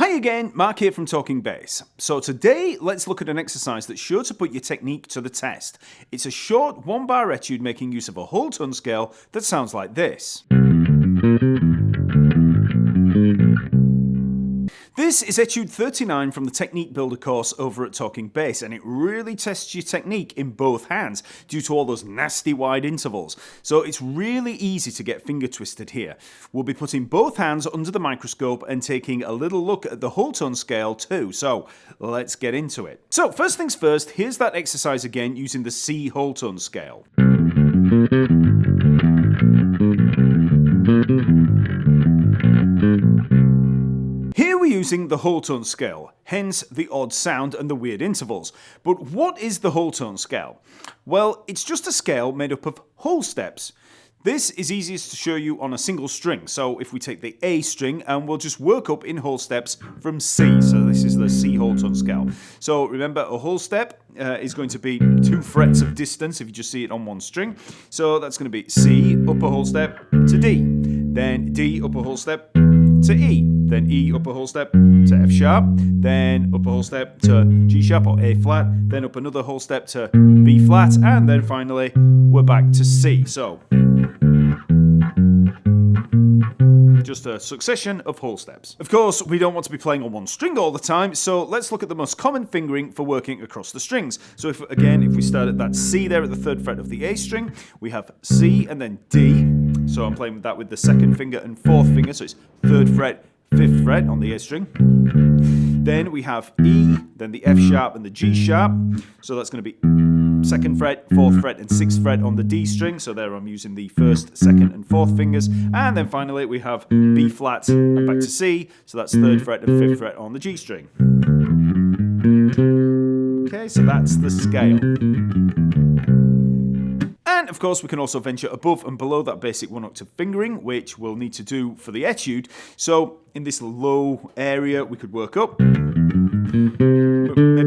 Hi again, Mark here from Talkingbass. So today, let's look at an exercise that's sure to put your technique to the test. It's a short 1-bar etude making use of a whole tone scale that sounds like this. This is etude 39 from the Technique Builder course over at Talkingbass, and it really tests your technique in both hands due to all those nasty wide intervals. So it's really easy to get finger twisted here. We'll be putting both hands under the microscope and taking a little look at the whole tone scale too. So let's get into it. So first things first, here's that exercise again using the C whole tone scale. Here we're using the whole tone scale, hence the odd sound and the weird intervals. But what is the whole tone scale? Well, it's just a scale made up of whole steps. This is easiest to show you on a single string. So if we take the A string and we'll just work up in whole steps from C. So this is the C whole tone scale. So remember, a whole step is going to be 2 frets of distance if you just see it on one string. So that's going to be C upper whole step to D, then D upper whole step to E, then E upper whole step to F sharp, then upper whole step to G sharp or A flat, then up another whole step to B flat, and then finally we're back to C. So just a succession of whole steps. Of course, we don't want to be playing on one string all the time, so let's look at the most common fingering for working across the strings. So if we start at that C there at the 3rd fret of the A string, we have C and then D. So I'm playing that with the 2nd finger and 4th finger, so it's 3rd fret, 5th fret on the A string. Then we have E, then the F sharp and the G sharp. So that's going to be 2nd fret, 4th fret and 6th fret on the D string. So there I'm using the 1st, 2nd and 4th fingers. And then finally we have B flat and back to C. So that's 3rd fret and 5th fret on the G string. Okay, so that's the scale. And of course we can also venture above and below that basic 1-octave fingering, which we'll need to do for the etude. So in this low area we could work up, maybe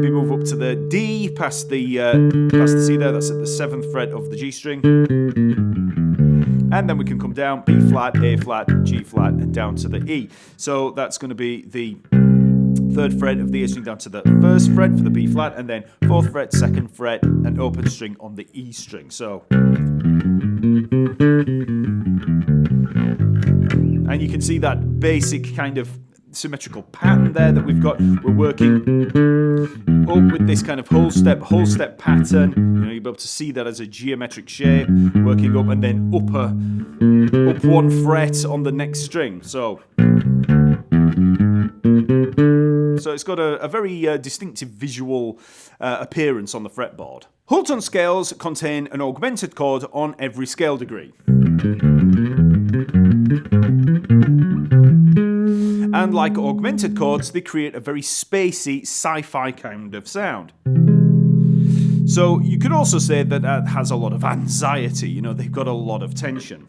move up to the D past the C there, that's at the 7th fret of the G string. And then we can come down, B flat, A flat, G flat and down to the E. So that's going to be the 3rd fret of the A string down to the 1st fret for the B flat, and then 4th fret, 2nd fret, and open string on the E string. So, and you can see that basic kind of symmetrical pattern there that we've got. We're working up with this kind of whole step pattern. You'll be able to see that as a geometric shape, working up and then up 1 fret on the next string. So it's got a very distinctive visual appearance on the fretboard. Whole tone scales contain an augmented chord on every scale degree. And like augmented chords, they create a very spacey, sci-fi kind of sound. So you could also say that that has a lot of anxiety, they've got a lot of tension.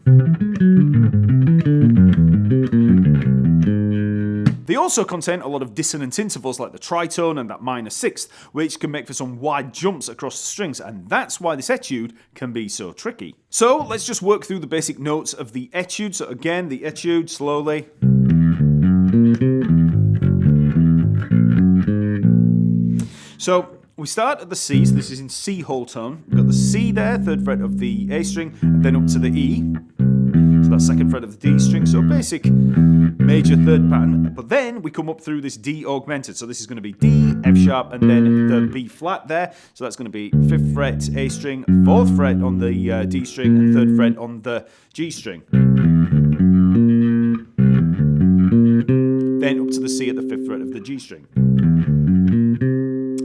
They also contain a lot of dissonant intervals like the tritone and that minor 6th, which can make for some wide jumps across the strings, and that's why this etude can be so tricky. So let's just work through the basic notes of the etude. So again, the etude slowly. So we start at the C, so this is in C whole tone. We've got the C there, 3rd fret of the A string, and then up to the E. So that's 2nd fret of the D string, so basic major 3rd pattern. But then we come up through this D augmented, so this is going to be D, F sharp, and then the B flat there. So that's going to be 5th fret A string, 4th fret on the D string, and 3rd fret on the G string. Then up to the C at the 5th fret of the G string.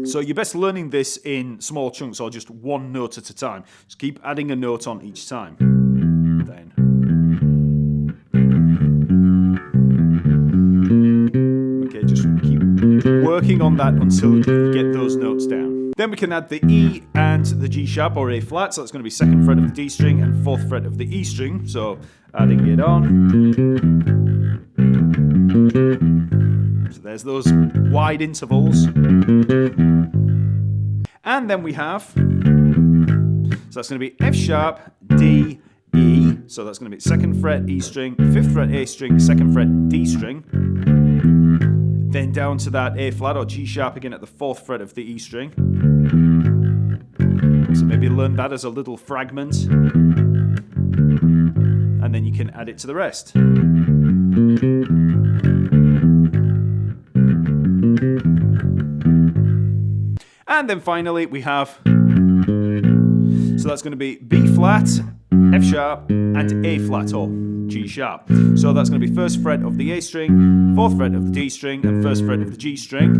So you're best learning this in small chunks or just one note at a time. Just keep adding a note on each time. Then. Okay, just keep working on that until you get those notes down. Then we can add the E and the G sharp or A flat, so that's going to be 2nd fret of the D string and 4th fret of the E string. So adding it on. So there's those wide intervals. And then we have, so that's going to be F sharp, D, E. So that's going to be 2nd fret E string, 5th fret A string, 2nd fret D string. then down to that A flat or G sharp again at the 4th fret of the E string. So maybe learn that as a little fragment, and then you can add it to the rest. And then finally we have, so that's going to be B flat, F sharp, and A flat or G sharp. So that's going to be 1st fret of the A string, 4th fret of the D string, and 1st fret of the G string,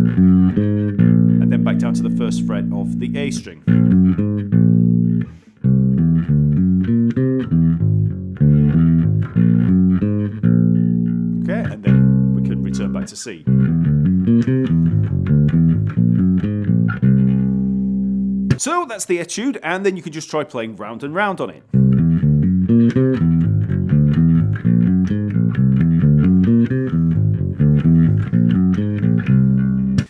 and then back down to the 1st fret of the A string. Okay, and then we can return back to C. So that's the etude, and then you can just try playing round and round on it.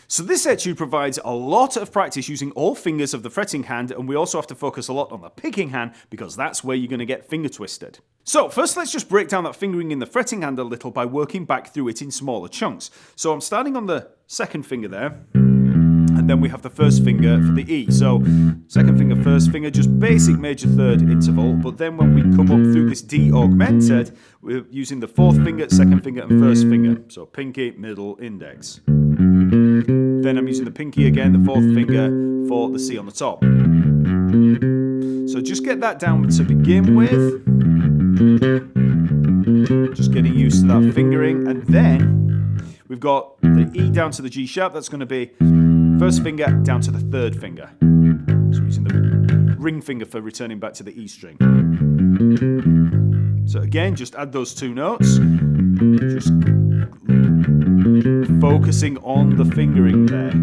So this etude provides a lot of practice using all fingers of the fretting hand, and we also have to focus a lot on the picking hand because that's where you're going to get finger twisted. So first let's just break down that fingering in the fretting hand a little by working back through it in smaller chunks. So I'm starting on the 2nd finger there, and then we have the 1st finger for the E. So 2nd finger, 1st finger, just basic major 3rd interval, but then when we come up through this D augmented, we're using the 4th finger, 2nd finger, and 1st finger. So pinky, middle, index. Then I'm using the pinky again, the 4th finger, for the C on the top. So just get that down to begin with. Just getting used to that fingering, and then we've got the E down to the G sharp. That's going to be 1st finger down to the 3rd finger. So we're using the ring finger for returning back to the E string. So again, just add those 2 notes. Just focusing on the fingering there.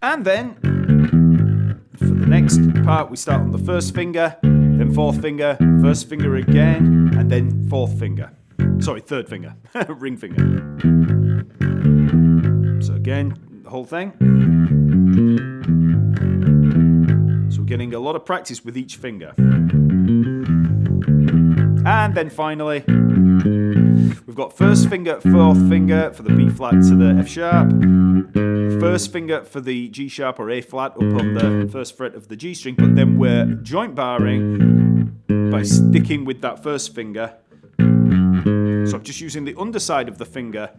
And then for the next part, we start on the 1st finger, then 4th finger, 1st finger again, and then 4th finger. Sorry, 3rd finger, ring finger. So again, the whole thing. So we're getting a lot of practice with each finger. And then finally, we've got 1st finger, 4th finger for the B flat to the F sharp, 1st finger for the G sharp or A flat up on the 1st fret of the G string, but then we're joint barring by sticking with that 1st finger. So I'm just using the underside of the finger,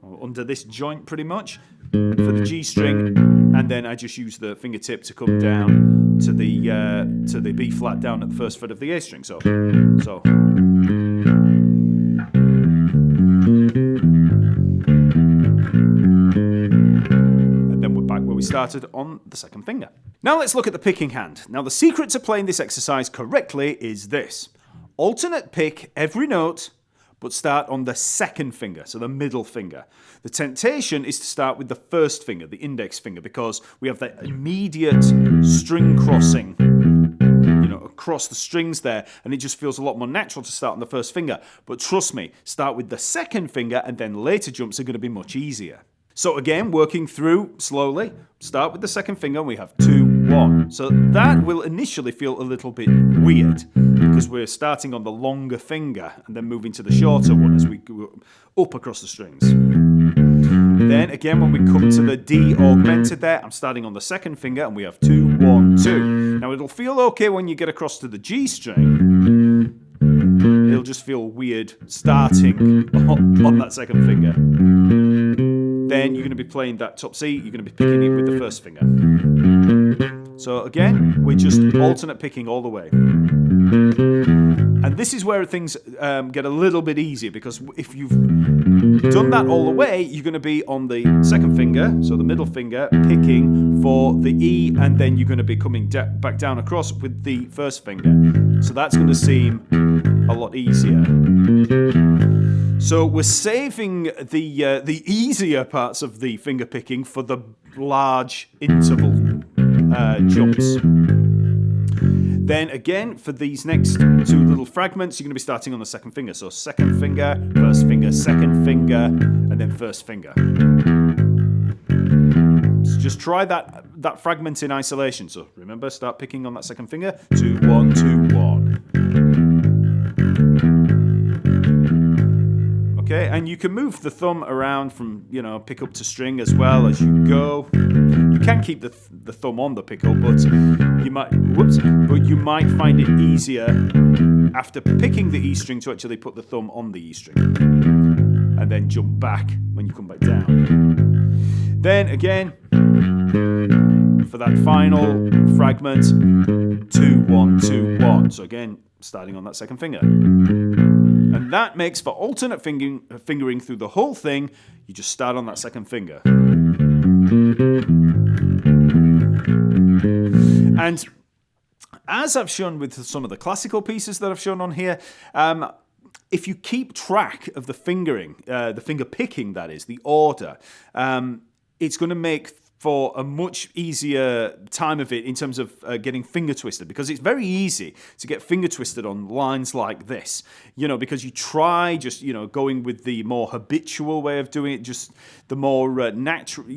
or under this joint pretty much, for the G string, and then I just use the fingertip to come down to the B flat down at the 1st fret of the A string. So. And then we're back where we started on the 2nd finger. Now let's look at the picking hand. Now the secret to playing this exercise correctly is this. Alternate pick every note, but start on the 2nd finger, so the middle finger. The temptation is to start with the 1st finger, the index finger, because we have that immediate string crossing, across the strings there, and it just feels a lot more natural to start on the 1st finger. But trust me, start with the 2nd finger, and then later jumps are going to be much easier. So again, working through slowly, start with the 2nd finger, and we have 2, 1. So that will initially feel a little bit weird, because we're starting on the longer finger, and then moving to the shorter one as we go up across the strings. Then again, when we come to the D augmented there, I'm starting on the 2nd finger, and we have 2, 1, 2. Now it'll feel okay when you get across to the G string. It'll just feel weird starting on that 2nd finger. Then you're going to be playing that top C, you're going to be picking it with the 1st finger. So again, we're just alternate picking all the way. And this is where things get a little bit easier, because if you've done that all the way, you're going to be on the 2nd finger, so the middle finger, picking for the E, and then you're going to be coming back down across with the 1st finger. So that's going to seem a lot easier. So we're saving the easier parts of the finger picking for the large interval jumps. Then again, for these next 2 little fragments, you're going to be starting on the 2nd finger. So 2nd finger, 1st finger, 2nd finger, and then 1st finger. So just try that fragment in isolation. So remember, start picking on that 2nd finger. 2, 1, 2, 1. Okay, and you can move the thumb around from, pick up to string as well as you go. You can keep the thumb on the pickup, but you might find it easier after picking the E string to actually put the thumb on the E string and then jump back when you come back down. Then again, for that final fragment, 2, 1, 2, 1. So again, starting on that second finger. And that makes for alternate fingering through the whole thing. You just start on that second finger. And as I've shown with some of the classical pieces that I've shown on here, if you keep track of the fingering, the finger picking, that is, the order, it's going to make for a much easier time of it in terms of getting finger twisted, because it's very easy to get finger twisted on lines like this, because you try just, going with the more habitual way of doing it, just the more natural,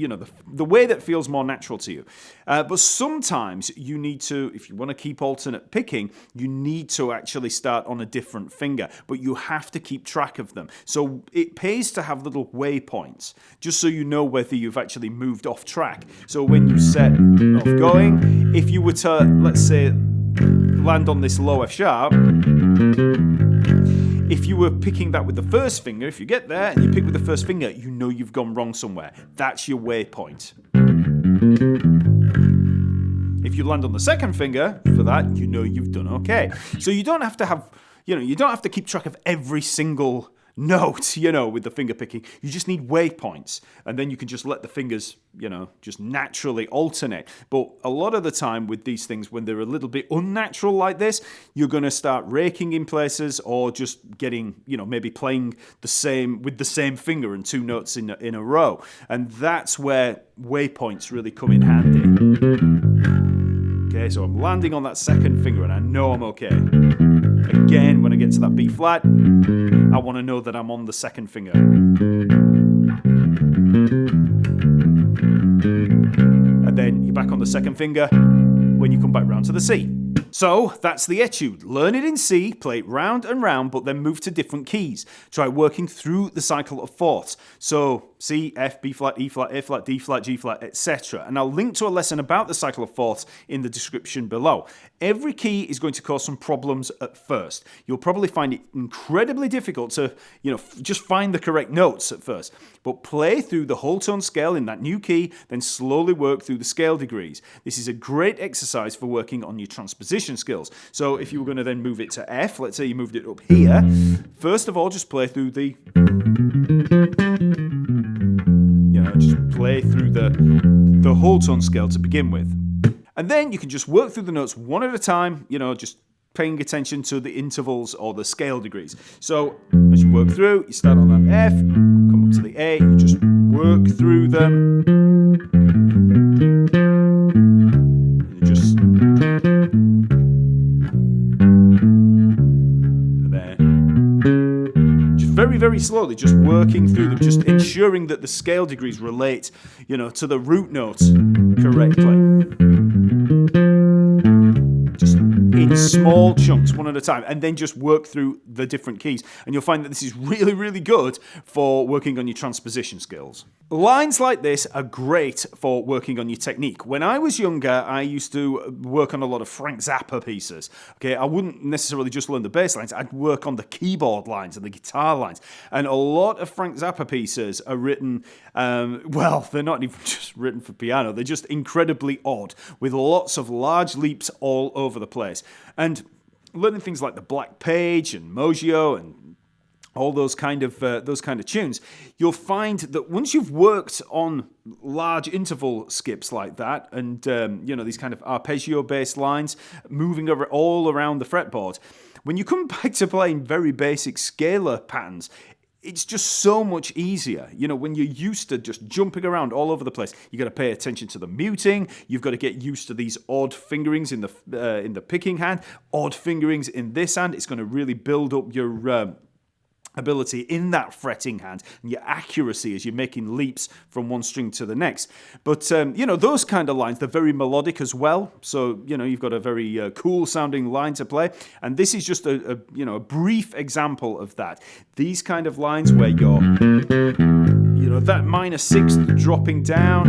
the way that feels more natural to you. But sometimes you need to, if you want to keep alternate picking, you need to actually start on a different finger, but you have to keep track of them. So it pays to have little waypoints, just so you know whether you've actually moved off track. So when you set off going, if you were to, let's say, land on this low F sharp, if you were picking that with the first finger, if you get there and you pick with the first finger, you know you've gone wrong somewhere. That's your waypoint. If you land on the second finger for that, you know you've done okay. So you don't have to have, you don't have to keep track of every single note, with the finger picking. You just need waypoints, and then you can just let the fingers, just naturally alternate. But a lot of the time with these things, when they're a little bit unnatural like this, you're going to start raking in places, or just getting, maybe playing with the same finger and two notes in a row. And that's where waypoints really come in handy. Okay, so I'm landing on that second finger and I know I'm okay. Again, when I get to that B flat, I want to know that I'm on the second finger. And then you're back on the second finger when you come back round to the C. So that's the etude. Learn it in C, play it round and round, but then move to different keys. Try working through the cycle of fourths. So C, F, B flat, E flat, A flat, D flat, G flat, etc. And I'll link to a lesson about the cycle of fourths in the description below. Every key is going to cause some problems at first. You'll probably find it incredibly difficult to, just find the correct notes at first. But play through the whole tone scale in that new key, then slowly work through the scale degrees. This is a great exercise for working on your transposition skills. So if you were going to then move it to F, let's say you moved it up here, first of all, just play through the, just play through the whole tone scale to begin with. And then you can just work through the notes one at a time, just paying attention to the intervals or the scale degrees. So as you work through, you start on that F, come up to the A, you just work through them. You just, and then just very, very slowly, just working through them, just ensuring that the scale degrees relate, to the root notes correctly. Just in small chunks, one at a time, and then just work through the different keys. And you'll find that this is really, really good for working on your transposition skills. Lines like this are great for working on your technique. When I was younger, I used to work on a lot of Frank Zappa pieces. Okay, I wouldn't necessarily just learn the bass lines, I'd work on the keyboard lines and the guitar lines. And a lot of Frank Zappa pieces are written, they're not even just written for piano, they're just incredibly odd, with lots of large leaps all over the place. And learning things like the Black Page and Mogio and all those kind of tunes, you'll find that once you've worked on large interval skips like that, and these kind of arpeggio-based lines moving all around the fretboard, when you come back to playing very basic scalar patterns, it's just so much easier. When you're used to just jumping around all over the place, you got to pay attention to the muting. You've got to get used to these odd fingerings in the picking hand, odd fingerings in this hand. It's going to really build up your ability in that fretting hand and your accuracy as you're making leaps from one string to the next. But, those kind of lines, they're very melodic as well. So, you've got a very cool sounding line to play. And this is just a brief example of that. These kind of lines where you're, that minor sixth dropping down,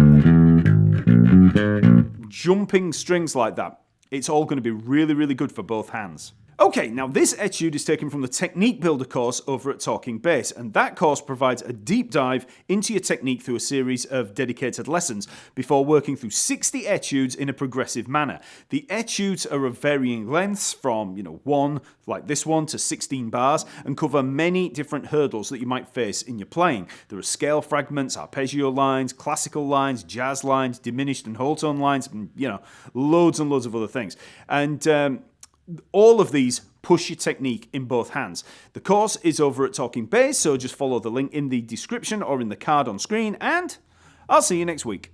jumping strings like that. It's all going to be really, really good for both hands. Okay, now this etude is taken from the Technique Builder course over at Talkingbass, and that course provides a deep dive into your technique through a series of dedicated lessons before working through 60 etudes in a progressive manner. The etudes are of varying lengths from, 1, like this one, to 16 bars, and cover many different hurdles that you might face in your playing. There are scale fragments, arpeggio lines, classical lines, jazz lines, diminished and whole tone lines, and, loads and loads of other things. And all of these push your technique in both hands. The course is over at Talkingbass, so just follow the link in the description or in the card on screen, and I'll see you next week.